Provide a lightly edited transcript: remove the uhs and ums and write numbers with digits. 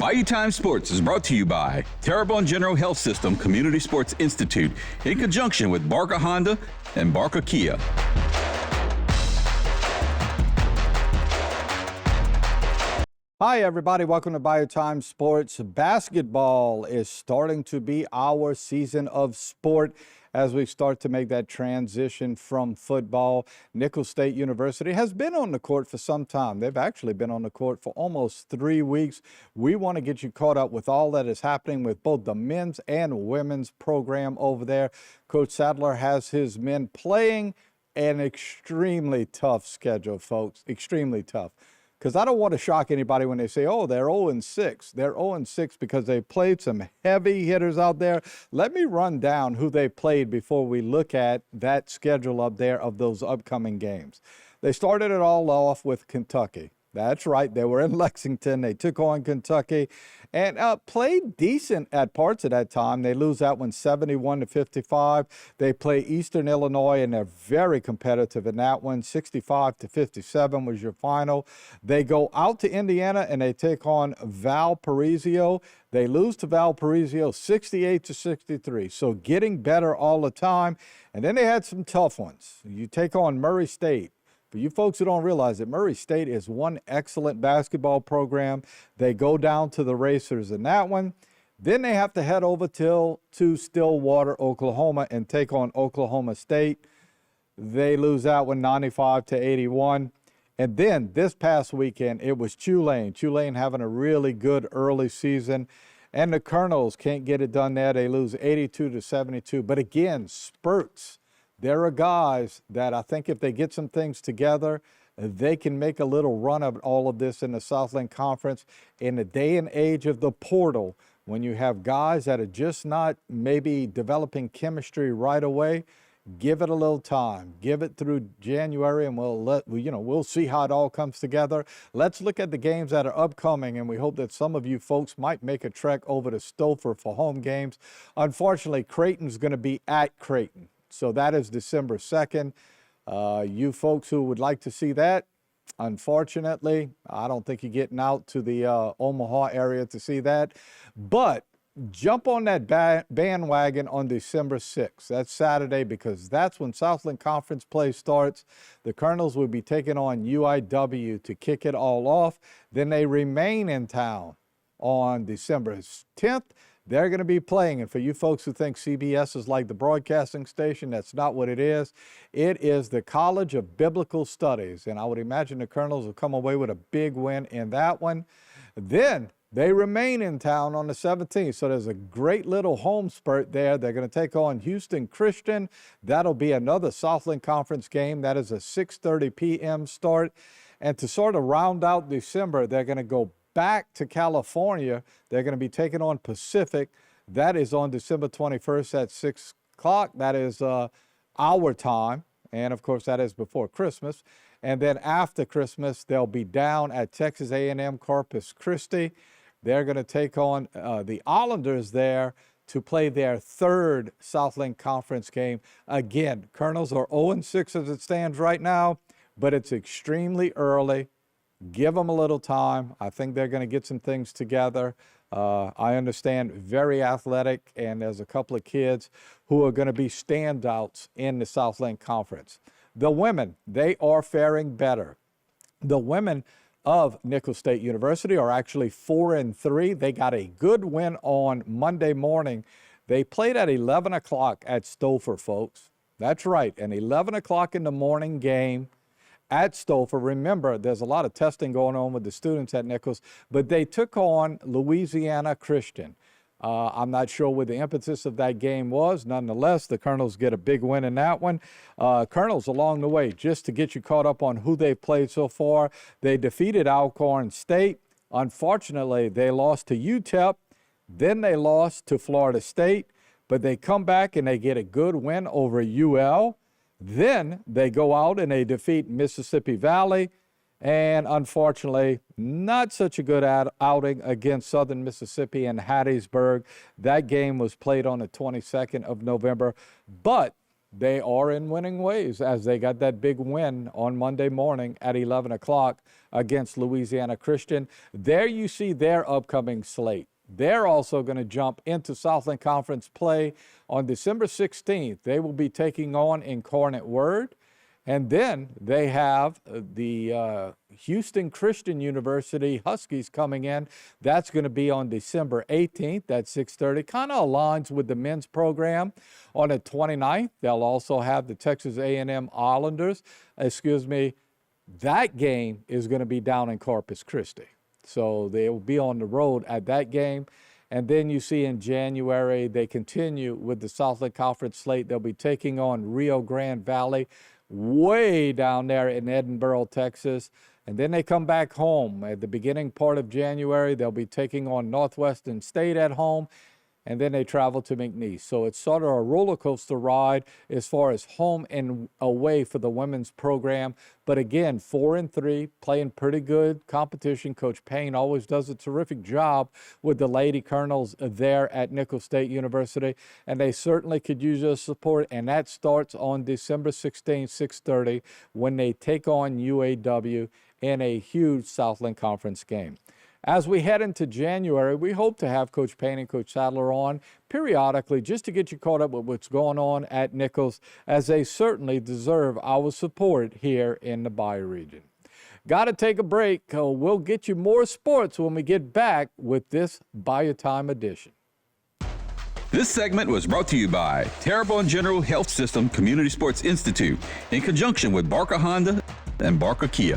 Bayou Time Sports is brought to you by Terrebonne General Health System Community Sports Institute in conjunction with Barker Honda and Barker Kia. Hi, everybody. Welcome to Bayou Time Sports. Basketball is starting to be our season of sport as we start to make that transition from football. Nicholls State University has been on the court for some time. They've actually been on the court for almost 3 weeks. We want to get you caught up with all that is happening with both the men's and women's program over there. Coach Sadler has his men playing an extremely tough schedule, folks. Extremely tough. Because I don't want to shock anybody when they say, oh, they're 0-6. They're 0-6 because they played some heavy hitters out there. Let me run down who they played before we look at that schedule up there of those upcoming games. They started it all off with Kentucky. That's right. They were in Lexington. They took on Kentucky and played decent at parts of that time. They lose that one 71-55. They play Eastern Illinois, and they're very competitive in that one. 65-57 was your final. They go out to Indiana, and they take on Valparaiso. They lose to Valparaiso 68-63. So getting better all the time. And then they had some tough ones. You take on Murray State. For you folks who don't realize it, Murray State is one excellent basketball program. They go down to the Racers in that one. Then they have to head over to Stillwater, Oklahoma, and take on Oklahoma State. They lose that one 95-81. And then this past weekend, it was Tulane. Tulane having a really good early season. And the Colonels can't get it done there. They lose 82-72. But again, spurts. There are guys that I think if they get some things together, they can make a little run of all of this in the Southland Conference. In the day and age of the portal, when you have guys that are just not maybe developing chemistry right away, give it a little time. Give it through January, and we'll see how it all comes together. Let's look at the games that are upcoming, and we hope that some of you folks might make a trek over to Stouffer for home games. Unfortunately, Creighton's going to be at Creighton. So that is December 2nd. You folks who would like to see that, unfortunately, I don't think you're getting out to the Omaha area to see that. But jump on that bandwagon on December 6th. That's Saturday, because that's when Southland Conference play starts. The Colonels will be taking on UIW to kick it all off. Then they remain in town on December 10th. They're going to be playing, and for you folks who think CBS is like the broadcasting station, that's not what it is. It is the College of Biblical Studies, and I would imagine the Colonels will come away with a big win in that one. Then they remain in town on the 17th, so there's a great little home spurt there. They're going to take on Houston Christian. That'll be another Southland Conference game. That is a 6:30 p.m. start, and to sort of round out December, they're going to go back to California. They're going to be taking on Pacific. That is on December 21st at 6 o'clock. That is our time. And, of course, that is before Christmas. And then after Christmas, they'll be down at Texas A&M Corpus Christi. They're going to take on the Islanders there to play their third Southland Conference game. Again, Colonels are 0-6 as it stands right now, but it's extremely early. Give them a little time. I think they're going to get some things together. I understand very athletic, and there's a couple of kids who are going to be standouts in the Southland Conference. The women, they are faring better. The women of Nicholls State University are actually 4-3. They got a good win on Monday morning. They played at 11 o'clock at Stouffer, folks. That's right, an 11 o'clock in the morning game at Stouffer. Remember, there's a lot of testing going on with the students at Nicholls, but they took on Louisiana Christian. I'm not sure what the impetus of that game was. Nonetheless, the Colonels get a big win in that one. Colonels along the way, just to get you caught up on who they've played so far, they defeated Alcorn State. Unfortunately, they lost to UTEP. Then they lost to Florida State, but they come back and they get a good win over UL. Then they go out and they defeat Mississippi Valley, and unfortunately, not such a good outing against Southern Mississippi and Hattiesburg. That game was played on the 22nd of November, but they are in winning ways as they got that big win on Monday morning at 11 o'clock against Louisiana Christian. There you see their upcoming slate. They're also going to jump into Southland Conference play on December 16th. They will be taking on Incarnate Word. And then they have the Houston Christian University Huskies coming in. That's going to be on December 18th at 6:30. Kind of aligns with the men's program. On the 29th, they'll also have the Texas A&M Islanders. That game is going to be down in Corpus Christi. So they will be on the road at that game. And then you see in January, they continue with the Southland Conference slate. They'll be taking on Rio Grande Valley, way down there in Edinburgh, Texas. And then they come back home at the beginning part of January. They'll be taking on Northwestern State at home. And then they travel to McNeese. So it's sort of a roller coaster ride as far as home and away for the women's program. But again, 4-3, playing pretty good competition. Coach Payne always does a terrific job with the Lady Colonels there at Nicholls State University. And they certainly could use your support. And that starts on December 16, 6:30, when they take on UAW in a huge Southland Conference game. As we head into January, we hope to have Coach Payne and Coach Sadler on periodically just to get you caught up with what's going on at Nicholls, as they certainly deserve our support here in the Bayou region. Got to take a break. We'll get you more sports when we get back with this Bayou Time edition. This segment was brought to you by Terrebonne General Health System Community Sports Institute in conjunction with Barker Honda and Barker Kia.